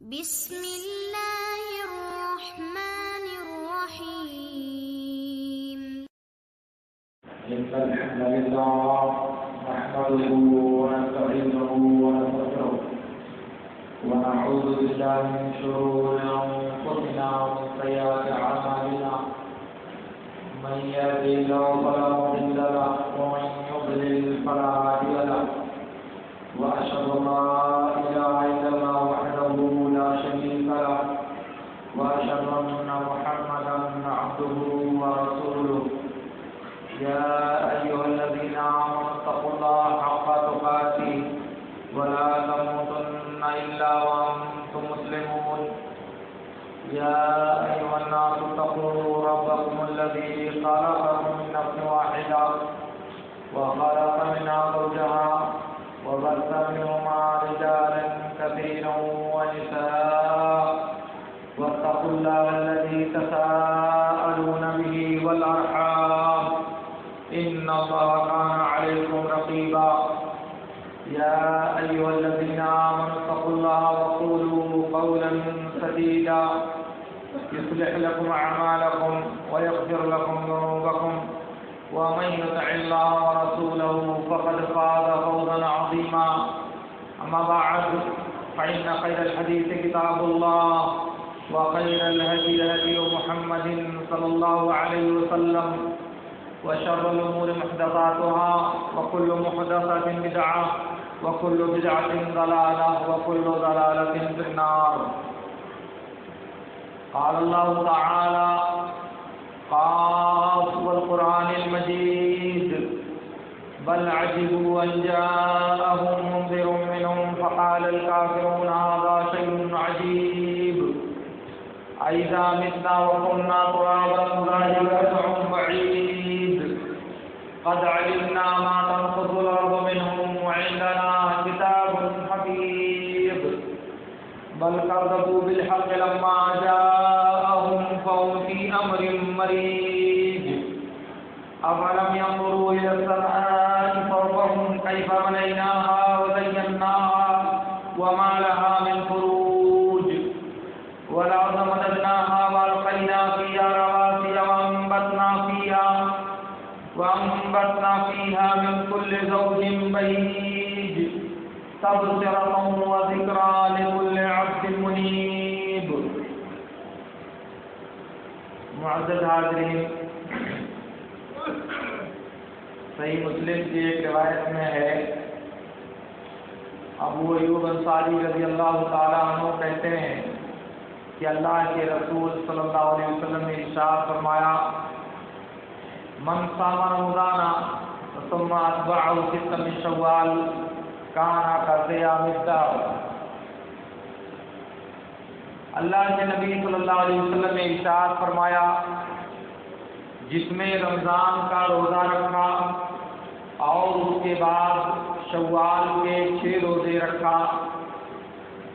بسم اللہ الرحمن الرحیم إن الحمد لله نحمده ونستعينه ونستغفره ونعوذ بالله من شرور أنفسنا ومن سيئات أعمالنا من يهده الله فلا مضل له ومن يضلل فلا هادي له وأشهد أن لا إله إلا الله وحده لا شريك له وأشهد أن محمدا عبده ورسوله يا أيها الذين آمنوا اتقوا الله حق تقاته ولا تموتن إلا وأنتم مسلمون يا أيها الناس اتقوا ربكم الذي خلقكم من نفس واحدة وخلق منها زوجها وبث منهما رجالا كثيرا ونساء واتقوا الله الذي تساءلون به والأرحام إن الله كان عليكم رقيبا يا أيها الذين آمنوا اتقوا الله وقولوا قولا سديدا يصلح لكم أعمالكم ويغفر لكم ذنوبكم ومن يطع الله ورسوله فقد فاز فوزا عظيما أما بعد فإن خير الحديث كتاب الله وخير الهدي هدي محمد صلى الله عليه وسلم وشر الأمور محدثاتها وكل محدثة بدعة وكل بدعة ضلالة وكل ضلالة في النار. قال الله تعالى قاف والقرآن المجيد بل عجبوا أن جاءهم منذر منهم فقال الكافرون هذا شيء عجيب أإذا متنا وكنا ترابا ذلك رجع بعيد قد علمنا ما تنقض الأرض منهم وعندنا كتاب حفيظ بل كذبوا بالحق لما جاءهم فهم في أمر مريج أفلم ينظروا إلى السماء فوقهم كيف بنيناها وزيناها وما لها من فروج والأرض مددناها وألقينا فيها رواسي وأنبتنا فيها من كل زوج بهيج تبصرة وذكرى لكل عبد منيب. معزز حاضرین، صحیح مسلم کی ایک روایت میں ہے ابو ایوب انصاری رضی اللہ تعالیٰ عنہ کہتے ہیں کہ اللہ کے رسول صلی اللہ علیہ وسلم نے ارشاد فرمایا من صام رمضان ثم اتبعه ستا من شوال کان کصیام الدہر. اللہ کے نبی صلی اللہ علیہ وسلم نے ارشاد فرمایا جس میں رمضان کا روزہ رکھا اور اس کے بعد شوال کے 6 روزے رکھا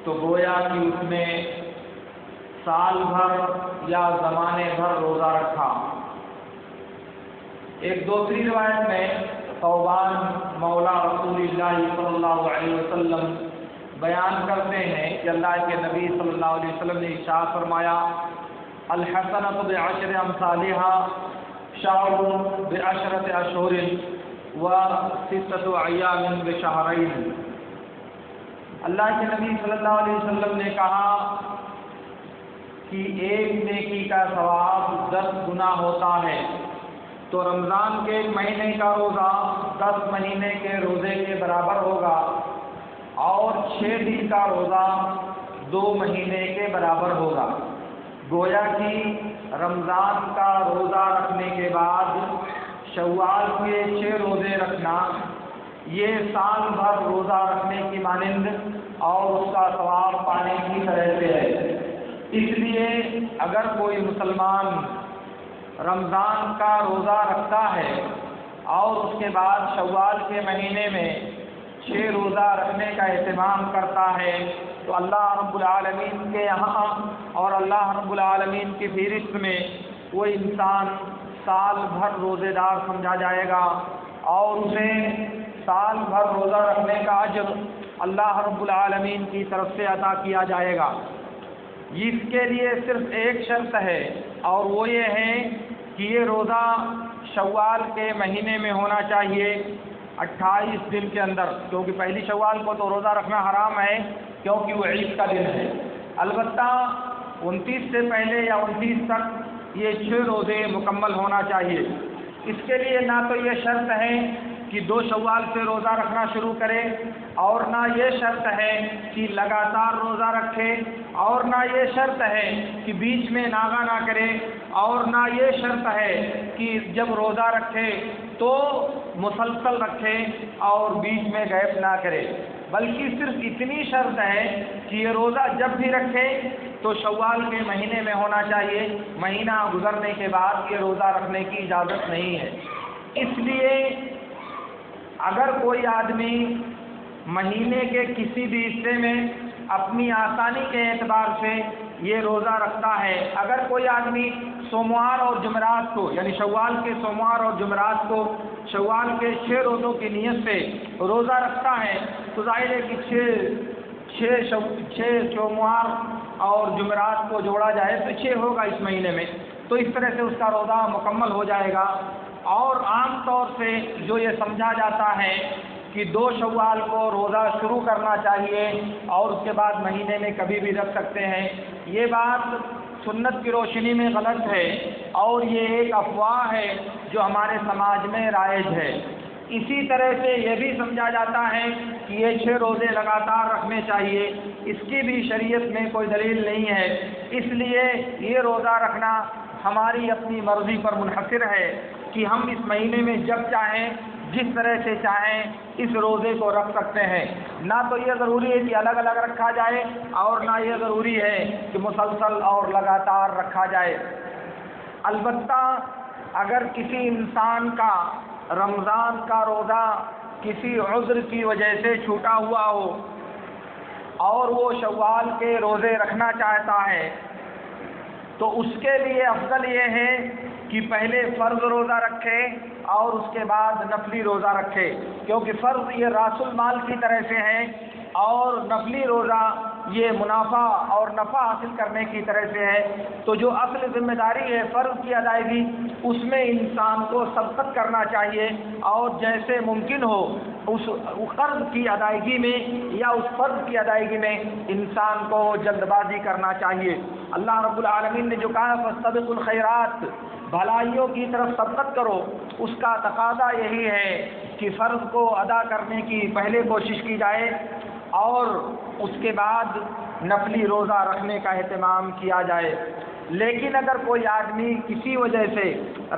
تو گویا کہ اس نے سال بھر یا زمانے بھر روزہ رکھا. ایک دوسری روایت میں ثوبان مولا رسول اللہ صلی اللہ علیہ وسلم بیان کرتے ہیں کہ اللہ کے نبی صلی اللہ علیہ وسلم نے ارشاد فرمایا الحسنۃ بعشر امثالها شهر بعشرة اشہر وستة ایام بشہرین. اللہ کے نبی صلی اللہ علیہ وسلم نے کہا کہ ایک نیکی کا ثواب 10 گنا ہوتا ہے تو رمضان کے 1 مہینے کا روزہ 10 مہینے کے روزے کے برابر ہوگا اور 6 دن کا روزہ 2 مہینے کے برابر ہوگا. گویا کہ رمضان کا روزہ رکھنے کے بعد شوال کے 6 روزے رکھنا یہ سال بھر روزہ رکھنے کی مانند اور اس کا ثواب پانے کی طرح سے ہے. اس لیے اگر کوئی مسلمان رمضان کا روزہ رکھتا ہے اور اس کے بعد شوال کے مہینے میں 6 روزہ رکھنے کا اہتمام کرتا ہے تو اللہ رب العالمین کے یہاں اور اللہ رب العالمین کی فہرست میں وہ انسان سال بھر روزے دار سمجھا جائے گا اور اسے سال بھر روزہ رکھنے کا اجر اللہ رب العالمین کی طرف سے عطا کیا جائے گا۔ اس کے لیے صرف ایک شرط ہے، اور وہ یہ ہے کہ یہ روزہ شوال کے مہینے میں ہونا چاہیے 28 دن کے اندر، کیونکہ پہلی شوال کو تو روزہ رکھنا حرام ہے کیونکہ وہ عید کا دن ہے۔ البتہ 29 سے پہلے یا 29 تک یہ 6 روزے مکمل ہونا چاہیے۔ اس کے لیے نہ تو یہ شرط ہے کہ 2 شوال سے روزہ رکھنا شروع کرے، اور نہ یہ شرط ہے کہ لگاتار روزہ رکھے، اور نہ یہ شرط ہے کہ بیچ میں ناغہ نہ کرے، اور نہ یہ شرط ہے کہ جب روزہ رکھے تو مسلسل رکھے اور بیچ میں گیپ نہ کرے، بلکہ صرف اتنی شرط ہے کہ یہ روزہ جب بھی رکھے تو شوال کے مہینے میں ہونا چاہیے، مہینہ گزرنے کے بعد یہ روزہ رکھنے کی اجازت نہیں ہے۔ اس لیے اگر کوئی آدمی مہینے کے کسی بھی حصے میں اپنی آسانی کے اعتبار سے یہ روزہ رکھتا ہے، اگر کوئی آدمی سوموار اور جمعرات کو، یعنی شوال کے سوموار اور جمعرات کو شوال کے 6 روزوں کی نیت سے روزہ رکھتا ہے تو ظاہر ہے کہ 6 سوموار اور جمعرات کو جوڑا جائے تو 6 ہوگا اس مہینے میں، تو اس طرح سے اس کا روزہ مکمل ہو جائے گا۔ اور عام طور سے جو یہ سمجھا جاتا ہے کہ 2 شوال کو روزہ شروع کرنا چاہیے اور اس کے بعد مہینے میں کبھی بھی رکھ سکتے ہیں، یہ بات سنت کی روشنی میں غلط ہے، اور یہ ایک افواہ ہے جو ہمارے سماج میں رائج ہے۔ اسی طرح سے یہ بھی سمجھا جاتا ہے کہ یہ 6 روزے لگاتار رکھنے چاہیے، اس کی بھی شریعت میں کوئی دلیل نہیں ہے۔ اس لیے یہ روزہ رکھنا ہماری اپنی مرضی پر منحصر ہے کہ ہم اس مہینے میں جب چاہیں، جس طرح سے چاہیں اس روزے کو رکھ سکتے ہیں۔ نہ تو یہ ضروری ہے کہ الگ الگ رکھا جائے، اور نہ یہ ضروری ہے کہ مسلسل اور لگاتار رکھا جائے۔ البتہ اگر کسی انسان کا رمضان کا روزہ کسی عذر کی وجہ سے چھوٹا ہوا ہو اور وہ شوال کے روزے رکھنا چاہتا ہے تو اس کے لیے افضل یہ ہے کہ پہلے فرض روزہ رکھے اور اس کے بعد نفلی روزہ رکھے، کیونکہ فرض یہ راس المال کی طرح سے ہے، اور نفلی روزہ یہ منافع اور نفع حاصل کرنے کی طرح سے ہے۔ تو جو اصل ذمہ داری ہے فرض کی ادائیگی، اس میں انسان کو سبقت کرنا چاہیے، اور جیسے ممکن ہو اس قرض کی ادائیگی میں یا اس فرض کی ادائیگی میں انسان کو جلد بازی کرنا چاہیے۔ اللہ رب العالمین نے جو کہا فاستبقوا الخیرات، بھلائیوں کی طرف سبقت کرو، اس کا تقاضا یہی ہے کہ فرض کو ادا کرنے کی پہلے کوشش کی جائے اور اس کے بعد نفلی روزہ رکھنے کا اہتمام کیا جائے۔ لیکن اگر کوئی آدمی کسی وجہ سے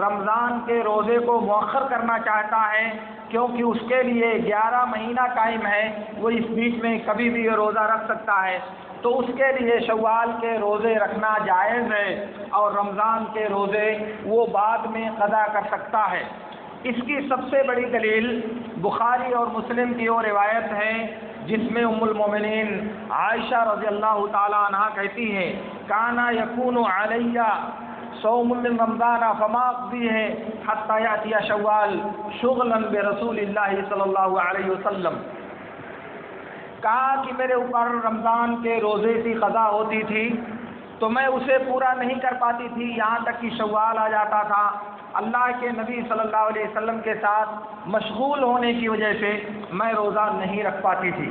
رمضان کے روزے کو مؤخر کرنا چاہتا ہے، کیونکہ اس کے لیے 11 مہینہ قائم ہے، وہ اس بیچ میں کبھی بھی یہ روزہ رکھ سکتا ہے، تو اس کے لیے شوال کے روزے رکھنا جائز ہے، اور رمضان کے روزے وہ بعد میں قضا کر سکتا ہے۔ اس کی سب سے بڑی دلیل بخاری اور مسلم کی وہ روایت ہے جس میں ام المومنین عائشہ رضی اللہ تعالیٰ عنہ کہتی ہیں کانا یکون علیہ صوم من رمضان فما اقضیہ حتی یاتی شوال شغلا برسول اللہ صلی اللہ علیہ وسلم، کہا کہ میرے اوپر رمضان کے روزے کی قضا ہوتی تھی تو میں اسے پورا نہیں کر پاتی تھی، یہاں تک کہ شوال آ جاتا تھا۔ اللہ کے نبی صلی اللہ علیہ وسلم کے ساتھ مشغول ہونے کی وجہ سے میں روزہ نہیں رکھ پاتی تھی،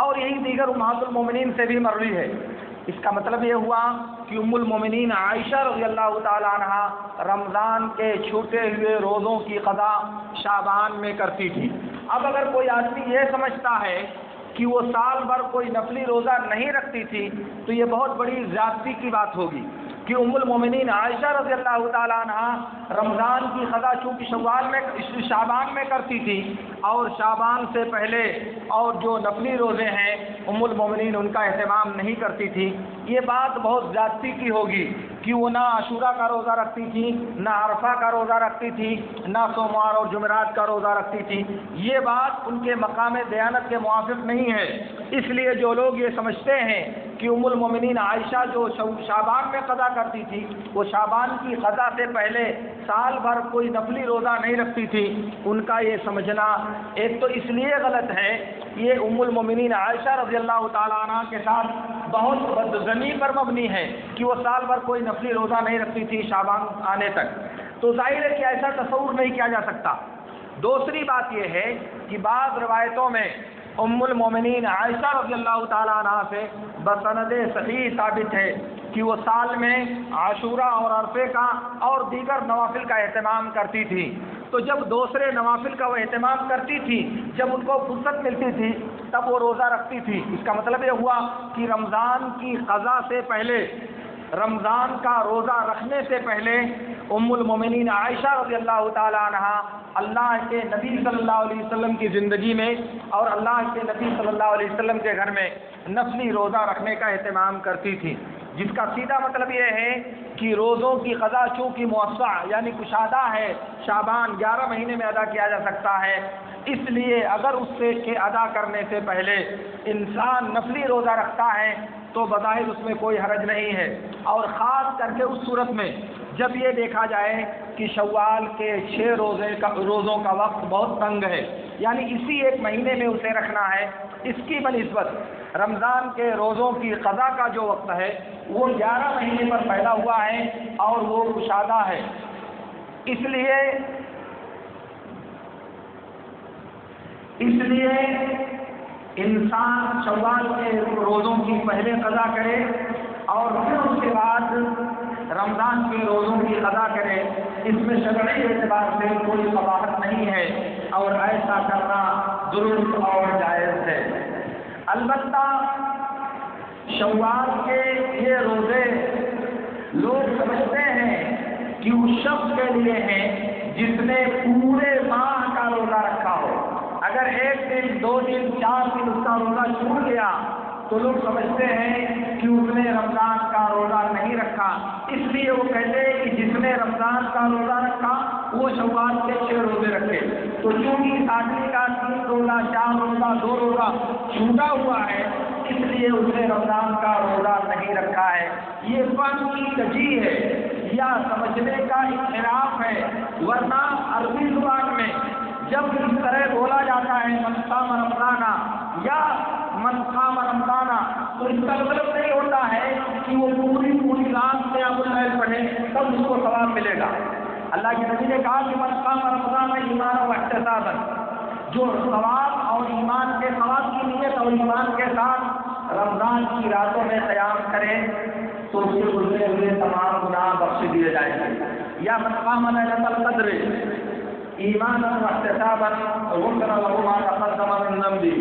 اور یہی دیگر امہات المومنین سے بھی مروی ہے۔ اس کا مطلب یہ ہوا کہ ام المومنین عائشہ رضی اللہ تعالی عنہ رمضان کے چھوٹے ہوئے روزوں کی قضا شعبان میں کرتی تھی۔ اب اگر کوئی آدمی یہ سمجھتا ہے کہ وہ سال بھر کوئی نفلی روزہ نہیں رکھتی تھی تو یہ بہت بڑی زیادتی کی بات ہوگی کہ ام المومنین عائشہ رضی اللہ تعالیٰ عنہ رمضان کی قضا چونکہ شعبان میں کرتی تھی، اور شعبان سے پہلے اور جو نفلی روزے ہیں ام المومنین ان کا اہتمام نہیں کرتی تھی۔ یہ بات بہت زیادتی کی ہوگی کہ وہ نہ عاشورہ کا روزہ رکھتی تھی، نہ عرفہ کا روزہ رکھتی تھی، نہ سوموار اور جمعرات کا روزہ رکھتی تھی۔ یہ بات ان کے مقام دیانت کے موافق نہیں ہے۔ اس لیے جو لوگ یہ سمجھتے ہیں کہ ام المومنین عائشہ جو شعبان میں قضا کرتی تھی وہ شعبان کی قضا سے پہلے سال بھر کوئی نفلی روزہ نہیں رکھتی تھی، ان کا یہ سمجھنا ایک تو اس لیے غلط ہے، یہ ام المومنین عائشہ رضی اللہ تعالیٰ عنہ کے ساتھ بہت بدظنی پر مبنی ہے کہ وہ سال بھر کوئی نفلی روزہ نہیں رکھتی تھی شعبان آنے تک، تو ظاہر ہے کہ ایسا تصور نہیں کیا جا سکتا۔ دوسری بات یہ ہے کہ بعض روایتوں میں ام المومنین عائشہ رضی اللہ تعالیٰ عنہ سے بسند صحیح ثابت ہے کہ وہ سال میں عاشورہ اور عرفے کا اور دیگر نوافل کا اہتمام کرتی تھی، تو جب دوسرے نوافل کا وہ اہتمام کرتی تھی، جب ان کو فرصت ملتی تھی تب وہ روزہ رکھتی تھی۔ اس کا مطلب یہ ہوا کہ رمضان کی قضا سے پہلے، رمضان کا روزہ رکھنے سے پہلے ام المومنین عائشہ رضی اللہ تعالی عنہ اللہ کے نبی صلی اللہ علیہ وسلم کی زندگی میں اور اللہ کے نبی صلی اللہ علیہ وسلم کے گھر میں نفلی روزہ رکھنے کا اہتمام کرتی تھی، جس کا سیدھا مطلب یہ ہے کہ روزوں کی قضا چونکہ موسع یعنی کشادہ ہے، شعبان 11 مہینے میں ادا کیا جا سکتا ہے، اس لیے اگر اس سے کے ادا کرنے سے پہلے انسان نفلی روزہ رکھتا ہے تو بظاہر اس میں کوئی حرج نہیں ہے، اور خاص کر کے اس صورت میں جب یہ دیکھا جائے کہ شوال کے 6 روزوں کا وقت بہت تنگ ہے، یعنی اسی ایک مہینے میں اسے رکھنا ہے، اس کی بنسبت رمضان کے روزوں کی قضا کا جو وقت ہے وہ 11 مہینے پر پیدا ہوا ہے اور وہ کشادہ ہے، اس لیے انسان شوال کے روزوں کی پہلے قضا کرے اور پھر اس کے بعد رمضان کے روزوں کی قضا کرے، اس میں شرعی اعتبار سے کوئی قباحت نہیں ہے اور ایسا کرنا درست اور جائز ہے۔ البتہ شوال کے یہ روزے لوگ سمجھتے ہیں کہ اس شخص کے لیے ہیں جس نے پورے ماہ کا روزہ رکھا ہو، اگر 1 دن 2 دن 4 دن اس کا روزہ چھوٹ گیا تو لوگ سمجھتے ہیں کہ اس نے رمضان کا روزہ نہیں رکھا، اس لیے وہ کہتے ہیں کہ جس نے رمضان کا روزہ رکھا وہ شوال کے 6 روزے رکھے، تو چونکہ اس آدمی کا 3 روزہ 4 روزہ 2 روزہ چھوٹا ہوا ہے اس لیے اس نے رمضان کا روزہ نہیں رکھا ہے۔ یہ فن کی تجزیہ ہے یا سمجھنے کا انحراف ہے، ورنہ عربی زبان میں جب اس طرح بولا جاتا ہے من صام رمضان یا من قام رمضان، تو اس کا مطلب نہیں ہوتا ہے کہ وہ پوری رات قیام اللیل پڑھے تب اس کو ثواب ملے گا۔ اللہ کے نبی نے کہا کہ من قام رمضان ایمانا واحتسابا، جو ثواب اور ایمان کے ثواب کی نیت اور ایمان کے ساتھ رمضان کی راتوں میں قیام کرے تو اس کے گزرے ہوئے تمام گناہ بخش دیے جائیں گے۔ یا من قام لیلۃ القدر ایمانا واحتسابا غفر له ما تقدم من ذنبه،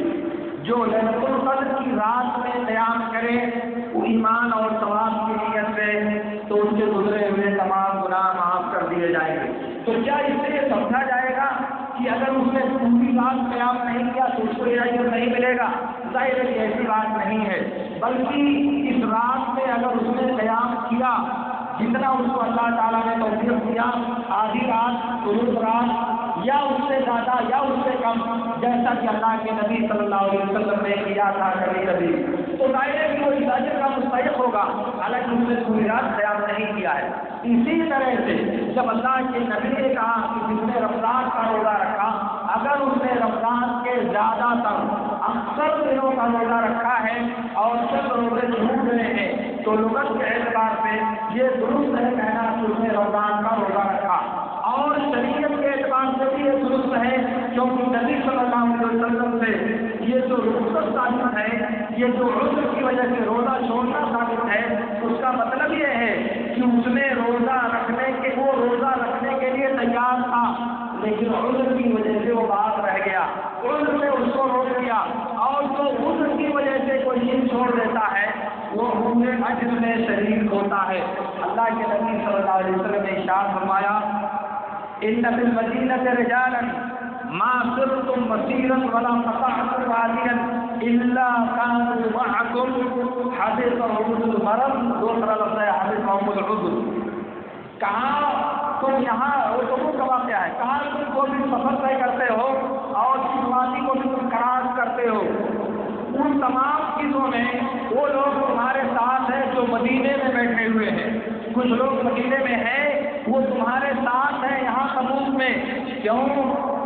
جو لیلۃ القدر کی رات میں قیام کرے وہ ایمان اور ثواب کی نیت سے تو اس کے گزرے ہوئے تمام گناہ معاف کر دیے جائیں گے۔ تو کیا اس سے یہ سمجھا جائے گا کہ اگر اس نے پوری رات قیام نہیں کیا تو اس کو یہ اجر نہیں ملے گا؟ ظاہر ہے کہ ایسی بات نہیں ہے، بلکہ اس رات میں اگر اس نے قیام کیا جتنا اس کو اللہ تعالیٰ نے توفیق دیا، آدھی رات، ثلث رات یا اس سے زیادہ یا اس سے کم، جیسا کہ اللہ کے نبی صلی اللہ علیہ وسلم نے کیا تھا کبھی، تو ظاہر ہے کہ وہ اس اجر کا مستحق ہوگا، حالانکہ اس نے پوری رات قیام نہیں کیا ہے۔ اسی طرح سے جب اللہ کے نبی نے کہا کہ جس نے رمضان کا روزہ رکھا، اگر اس نے رمضان کے زیادہ تر اکثر دنوں کا روزہ رکھا ہے اور چند روزے چھوٹ گئے ہیں تو لغت کے اعتبار سے یہ درست ہے کہنا کہ اس نے رمضان کا روزہ رکھا، اور شریعت کے اعتبار سے بھی یہ درست ہے کیونکہ نبی صلی اللہ علیہ وسلم سے یہ جو رخصت ثابت ہے، یہ جو عذر کی وجہ سے روزہ چھوڑنا ثابت ہے، اس کا مطلب یہ ہے کہ اس نے روزہ رکھنے کے لیے تیار تھا لیکن عذر کی وجہ سے وہ بات رہ گیا، عذر نے اس کو روک دیا، اور جو عذر کی وجہ سے کوئی چیز چھوڑ دیتا ہے وہ اجر میں شریک ہوتا ہے۔ اللہ کے نبی صلی اللہ علیہ وسلم نے ارشاد فرمایا ان فی المدینۃ رجالا ما سرتم مسیرا ولا قطعتم وادیا الا كانوا معكم حدثهم المرض، دوسرا لفظ ہے حدثهم العذر۔ کہاں تم یہاں وہ تبوک کا واقعہ ہے، کہاں تم کو بھی سفر طے کرتے ہو اور کس وادی کو بھی تم کراس کرتے ہو، ان تمام چیزوں میں وہ لوگ تمہارے ساتھ ہیں جو مدینے میں بیٹھے ہوئے ہیں، کچھ لوگ مدینے میں ہیں وہ تمہارے ساتھ ہیں یہاں تبوک میں، کیوں؟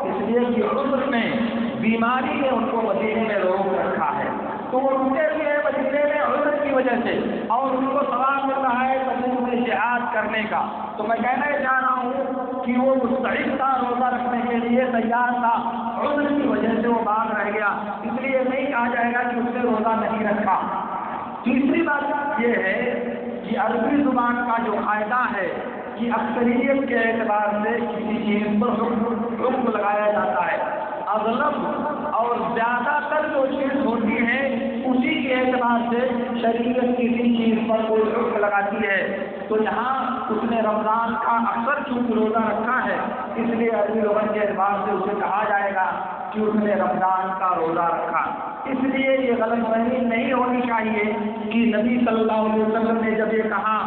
اس لیے کہ عذر میں بیماری نے ان کو مدینے میں روک رکھا ہے، تو وہ رکے ہوئے ہیں مدینے میں عذر کی وجہ سے، اور ان کو ثواب مل رہا ہے تبوک میں جہاد کرنے کا۔ تو میں کہنا یہ چاہ رہا ہوں کہ وہ مستعد تھا روزہ رکھنے کے لیے، تیار تھا، عذر کی وجہ سے وہ باغ رہ گیا، اس لیے نہیں کہا جائے گا کہ اس نے روزہ نہیں رکھا۔ تیسری بات یہ ہے کہ عربی زبان کا جو قاعدہ ہے کہ اکثریت کے اعتبار سے کسی چیز پر حکم لگایا جاتا ہے، اغلب اور زیادہ تر جو چیز ہوتی ہے اسی کے اعتبار سے شریعت کسی چیز پر کوئی حکم لگاتی ہے۔ تو یہاں اس نے رمضان کا اکثر چونکہ روزہ رکھا ہے، اس لیے عربی لغت کے اعتبار سے اسے کہا جائے گا کہ اس نے رمضان کا روزہ رکھا۔ اس لیے یہ غلط فہمی نہیں ہونی چاہیے کہ نبی صلی اللہ علیہ وسلم نے جب یہ کہا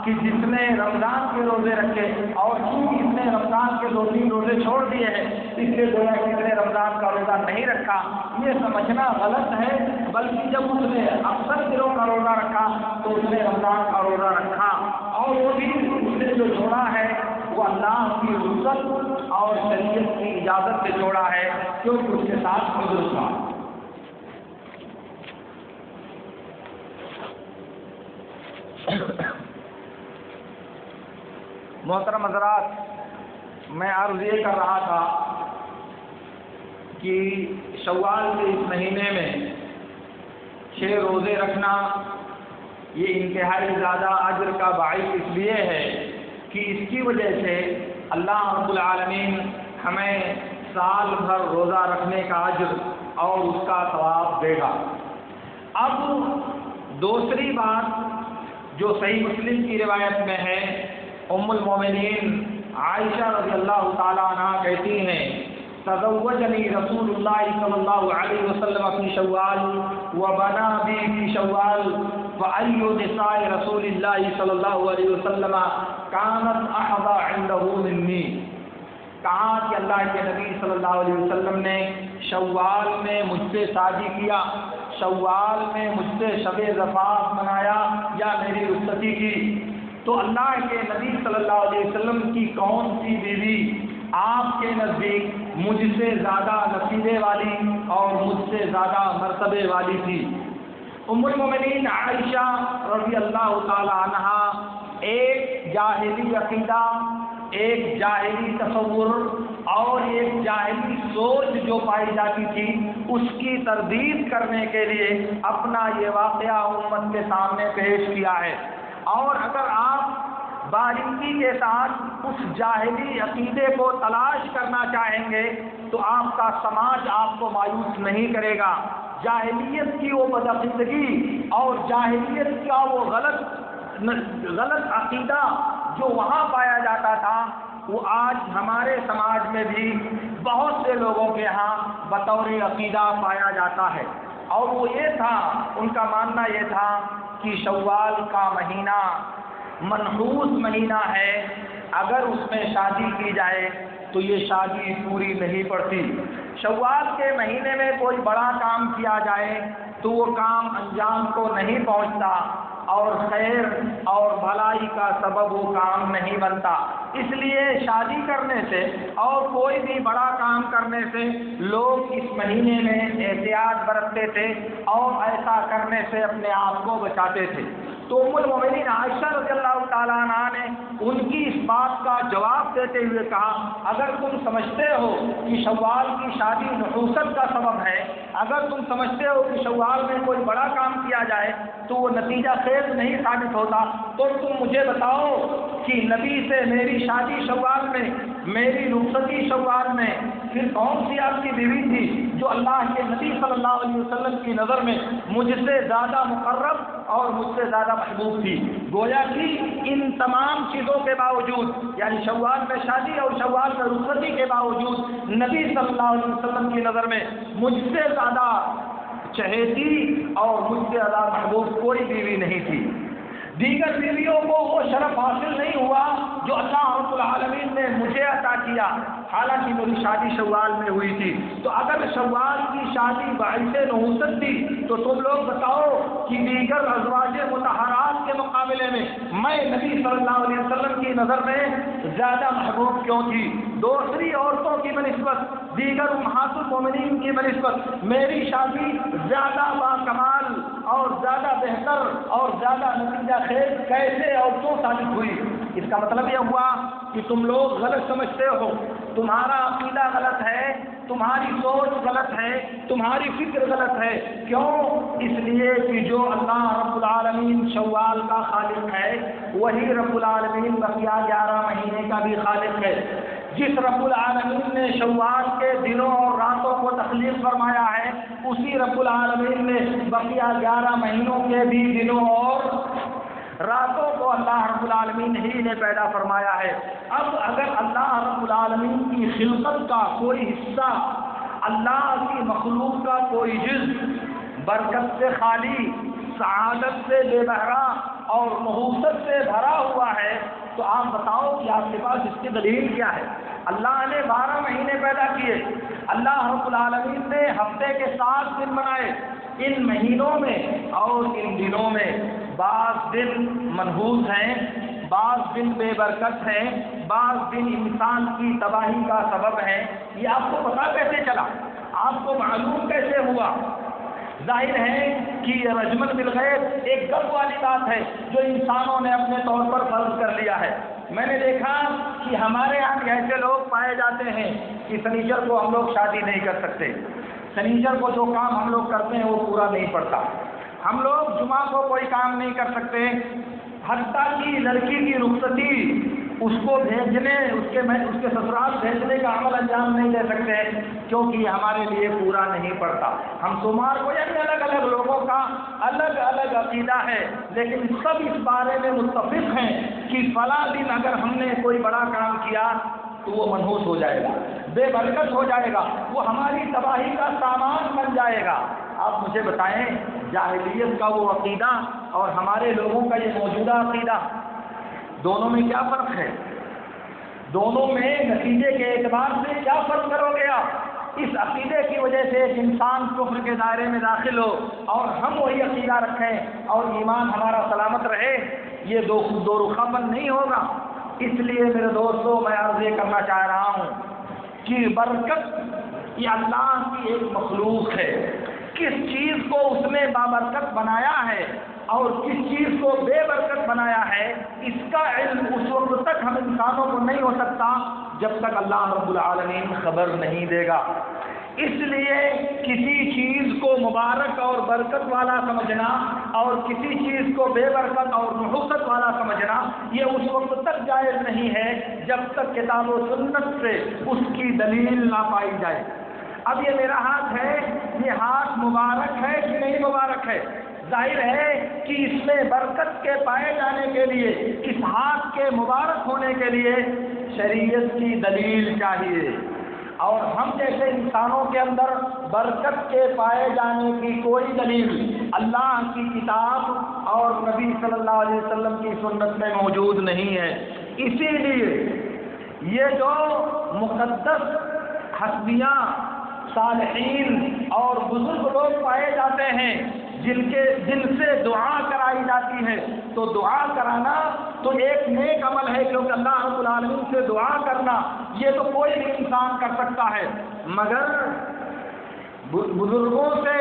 کہ جس نے رمضان کے روزے رکھے اور چونکہ اس نے رمضان کے 2-3 روزے چھوڑ دیے ہیں اس لیے گویا کہ اس نے رمضان کا روزہ نہیں رکھا، یہ سمجھنا غلط ہے، بلکہ جب اس نے اکثر دنوں کا روزہ رکھا تو اس نے رمضان کا روزہ رکھا، اور وہ بھی اس نے جو چھوڑا ہے وہ اللہ کی رخصت اور شریعت کی اجازت سے چھوڑا ہے، کیونکہ اس کے ساتھ عذر تھا۔ محترم حضرات، میں عرض یہ کر رہا تھا کہ شوال کے اس مہینے میں 6 روزے رکھنا یہ انتہائی زیادہ اجر کا باعث اس لیے ہے کہ اس کی وجہ سے اللہ رب العالمین ہمیں سال بھر روزہ رکھنے کا اجر اور اس کا ثواب دے گا۔ اب دوسری بات جو صحیح مسلم کی روایت میں ہے، ام المومنین عائشہ رضی اللہ تعالیٰ عنہ کہتی ہیں تزوجنی رسول اللہ صلی اللہ علیہ وسلم فی شوال وبنا بی فی شوال فأی نساء رسول اللہ صلی اللہ علیہ وسلم کانت احظى عنده منی۔ کہا کہ اللہ کے نبی صلی اللہ علیہ وسلم نے شوال میں مجھ سے شادی کیا، شوال میں مجھ سے شب زفاف منایا یا میری رخصتی کی، تو اللہ کے نبی صلی اللہ علیہ وسلم کی کون سی بیوی آپ کے نزدیک مجھ سے زیادہ نصیبے والی اور مجھ سے زیادہ مرتبے والی تھی؟ ام المومنین عائشہ رضی اللہ تعالی عنہا ایک جاہلی عقیدہ، ایک جاہلی تصور اور ایک جاہلی سوچ جو پائی جاتی تھی اس کی تردید کرنے کے لیے اپنا یہ واقعہ امت کے سامنے پیش کیا ہے، اور اگر آپ باریکی کے ساتھ اس جاہلی عقیدے کو تلاش کرنا چاہیں گے تو آپ کا سماج آپ کو مایوس نہیں کرے گا۔ جاہلیت کی وہ بدعقیدگی اور جاہلیت کا وہ غلط عقیدہ جو وہاں پایا جاتا تھا وہ آج ہمارے سماج میں بھی بہت سے لوگوں کے ہاں بطور عقیدہ پایا جاتا ہے، اور وہ یہ تھا، ان کا ماننا یہ تھا کہ شوال کا مہینہ منحوس مہینہ ہے، اگر اس میں شادی کی جائے تو یہ شادی پوری نہیں پڑتی۔ شوال کے مہینے میں کوئی بڑا کام کیا جائے تو وہ کام انجام کو نہیں پہنچتا اور خیر اور بھلائی کا سبب وہ کام نہیں بنتا، اس لیے شادی کرنے سے اور کوئی بھی بڑا کام کرنے سے لوگ اس مہینے میں احتیاط برتتے تھے اور ایسا کرنے سے اپنے آپ کو بچاتے تھے۔ تو ام المومنین عائشہ رضی اللہ تعالیٰ عنہ نے ان کی اس بات کا جواب دیتے ہوئے کہا اگر تم سمجھتے ہو کہ شوال کی شادی نحوست کا سبب ہے، اگر تم سمجھتے ہو کہ شوال میں کوئی بڑا کام کیا جائے تو وہ نتیجہ خیز نہیں ثابت ہوتا، تو تم مجھے بتاؤ کہ نبی سے میری شادی شوال میں، میری رخصتی شوال میں، پھر کون سی آپ کی بیوی تھی جو اللہ کے نبی صلی اللہ علیہ وسلم کی نظر میں مجھ سے زیادہ مقرب اور مجھ سے زیادہ محبوب تھی؟ گویا کہ ان تمام چیزوں کے باوجود، یعنی شوال میں شادی اور شوال میں رخصتی کے باوجود، نبی صلی اللہ علیہ وسلم کی نظر میں مجھ سے زیادہ چہیتی اور مجھ سے زیادہ محبوب کوئی بیوی نہیں تھی۔ دیگر بیویوں کو وہ شرف حاصل نہیں ہوا جو اللہ رب العالمین نے مجھے عطا کیا، حالانکہ میری شادی شوال میں ہوئی تھی۔ تو اگر شوال کی شادی باعث نحوست تھی تو تم لوگ بتاؤ کہ دیگر ازواج مطہرات کے مقابلے میں میں نبی صلی اللہ علیہ وسلم کی نظر میں زیادہ محبوب کیوں تھی؟ دوسری عورتوں کی بنسبت، دیگر امہات المومنین کی بنسبت میری شادی زیادہ باکمال اور زیادہ بہتر اور زیادہ نتیجہ خیز کیسے اور کیوں ثابت ہوئی؟ اس کا مطلب یہ ہوا کہ تم لوگ غلط سمجھتے ہو، تمہارا عقیدہ غلط ہے، تمہاری سوچ غلط ہے، تمہاری فکر غلط ہے۔ کیوں؟ اس لیے کہ جو اللہ رب العالمین شوال کا خالق ہے وہی رب العالمین بقیہ 11 مہینے کا بھی خالق ہے۔ جس رب العالمین نے شوال کے دنوں اور راتوں کو تخلیق فرمایا ہے اسی رب العالمین نے بقیہ 11 مہینوں کے بھی دنوں اور راتوں کو اللہ رب العالمین ہی نے پیدا فرمایا ہے۔ اب اگر اللہ رب العالمین کی خلقت کا کوئی حصہ، اللہ کی مخلوق کا کوئی جزء برکت سے خالی، سعادت سے بے بہرا اور نحوست سے بھرا ہوا ہے تو آپ بتاؤ کہ آپ کے پاس اس کی دلیل کیا ہے؟ اللہ نے 12 مہینے پیدا کیے، اللہ رب العالمین نے ہفتے کے 7 دن بنائے، ان مہینوں میں اور ان دنوں میں بعض دن منحوس ہیں، بعض دن بے برکت ہیں، بعض دن انسان کی تباہی کا سبب ہیں۔ یہ آپ کو پتہ کیسے چلا؟ آپ کو معلوم کیسے ہوا؟ ظاہر ہے کہ یہ رجمن بالغیب ایک گرو والی بات ہے جو انسانوں نے اپنے طور پر فرض کر لیا ہے۔ میں نے دیکھا کہ ہمارے یہاں ایسے لوگ پائے جاتے ہیں کہ سنیچر کو ہم لوگ شادی نہیں کر سکتے، سنیچر کو جو کام ہم لوگ کرتے ہیں وہ پورا نہیں پڑتا، ہم لوگ جمعہ کو کوئی کام نہیں کر سکتے، حتیٰ کی لڑکی کی رخصتی اس کو بھیجنے، اس کے سسرال بھیجنے کا عمل انجام نہیں دے سکتے کیونکہ یہ ہمارے لیے پورا نہیں پڑتا۔ ہم شمار کو یعنی الگ الگ لوگوں کا الگ الگ عقیدہ ہے، لیکن سب اس بارے میں متفق ہیں کہ فلاں دن اگر ہم نے کوئی بڑا کام کیا تو وہ منحوس ہو جائے گا، بے برکت ہو جائے گا، وہ ہماری تباہی کا سامان بن جائے گا۔ آپ مجھے بتائیں جاہلیت کا وہ عقیدہ اور ہمارے لوگوں کا یہ موجودہ عقیدہ، دونوں میں کیا فرق ہے؟ دونوں میں نتیجے کے اعتبار سے کیا فرق کرو گے آپ؟ اس عقیدے کی وجہ سے ایک انسان کفر کے دائرے میں داخل ہو اور ہم وہی عقیدہ رکھیں اور ایمان ہمارا سلامت رہے، یہ دو رخا پن نہیں ہوگا۔ اس لیے میرے دوستوں میں عرض یہ کرنا چاہ رہا ہوں کہ برکت یہ اللہ کی ایک مخلوق ہے، کس چیز کو اس نے بابرکت بنایا ہے اور کس چیز کو بے برکت بنایا ہے اس کا علم اس وقت تک ہم انسانوں کو نہیں ہو سکتا جب تک اللہ رب العالمین خبر نہیں دے گا۔ اس لیے کسی چیز کو مبارک اور برکت والا سمجھنا اور کسی چیز کو بے برکت اور نحوست والا سمجھنا یہ اس وقت تک جائز نہیں ہے جب تک کتاب و سنت سے اس کی دلیل نہ پائی جائے۔ اب یہ میرا ہاتھ ہے، یہ ہاتھ مبارک ہے کہ نہیں مبارک ہے؟ ظاہر ہے کہ اس میں برکت کے پائے جانے کے لیے، اس ہاتھ کے مبارک ہونے کے لیے شریعت کی دلیل چاہیے، اور ہم جیسے انسانوں کے اندر برکت کے پائے جانے کی کوئی دلیل اللہ کی کتاب اور نبی صلی اللہ علیہ وسلم کی سنت میں موجود نہیں ہے۔ اسی لیے یہ جو مقدس ہستیاں، صالحین اور بزرگ لوگ پائے جاتے ہیں جن سے دعا کرائی جاتی ہے، تو دعا کرانا تو ایک نیک عمل ہے کیونکہ اللہ رب العالمین سے دعا کرنا یہ تو کوئی بھی انسان کر سکتا ہے، مگر بزرگوں سے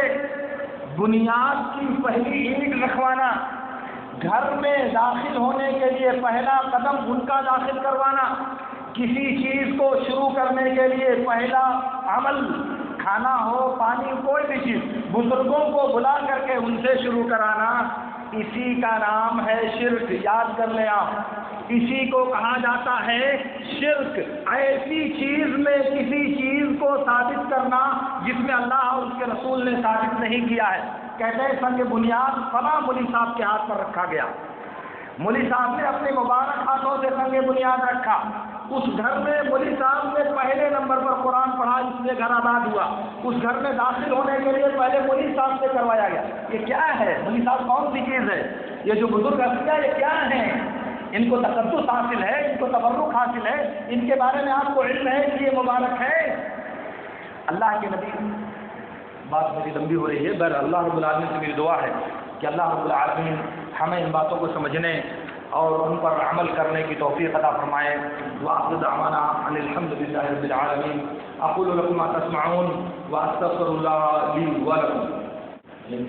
بنیاد کی پہلی اینٹ رکھوانا، گھر میں داخل ہونے کے لیے پہلا قدم ان کا داخل کروانا، کسی چیز کو شروع کرنے کے لیے پہلا عمل کھانا ہو، پانی، کوئی بھی چیز بزرگوں کو بلا کر کے ان سے شروع کرانا، اسی کا نام ہے شرک۔ یاد کر لیں آپ، اسی کو کہا جاتا ہے شرک، ایسی چیز میں کسی چیز کو ثابت کرنا جس میں اللہ اور اس کے رسول نے ثابت نہیں کیا ہے۔ کہتے ہیں سنگ بنیاد فلاں مولوی صاحب کے ہاتھ پر رکھا گیا، مولوی صاحب نے اپنے مبارک ہاتھوں سے سنگ بنیاد رکھا، اس گھر میں مولوی صاحب نے پہلے نمبر پر قرآن پڑھا، اس سے گھر آباد ہوا، اس گھر میں داخل ہونے کے لیے پہلے مولوی صاحب سے کروایا گیا۔ یہ کیا ہے؟ مولوی صاحب کون سی چیز ہے؟ یہ جو بزرگ ہستیاں یہ کیا ہیں؟ ان کو تقدس حاصل ہے، ان کو تبرک حاصل ہے، ان کے بارے میں آپ کو علم ہے کہ یہ مبارک ہے؟ اللہ کے نبی، بات میری لمبی ہو رہی ہے، بہر اللہ رب العالمین سے میری دعا ہے کہ اللہ رب العالمین ہمیں ان باتوں کو سمجھنے اور ان پر عمل کرنے کی توفیق عطا فرمائے. وآخر دعوانا ان الحمد للہ رب العالمین. اقول لکم ما تسمعون واستغفر اللہ لی ولکم.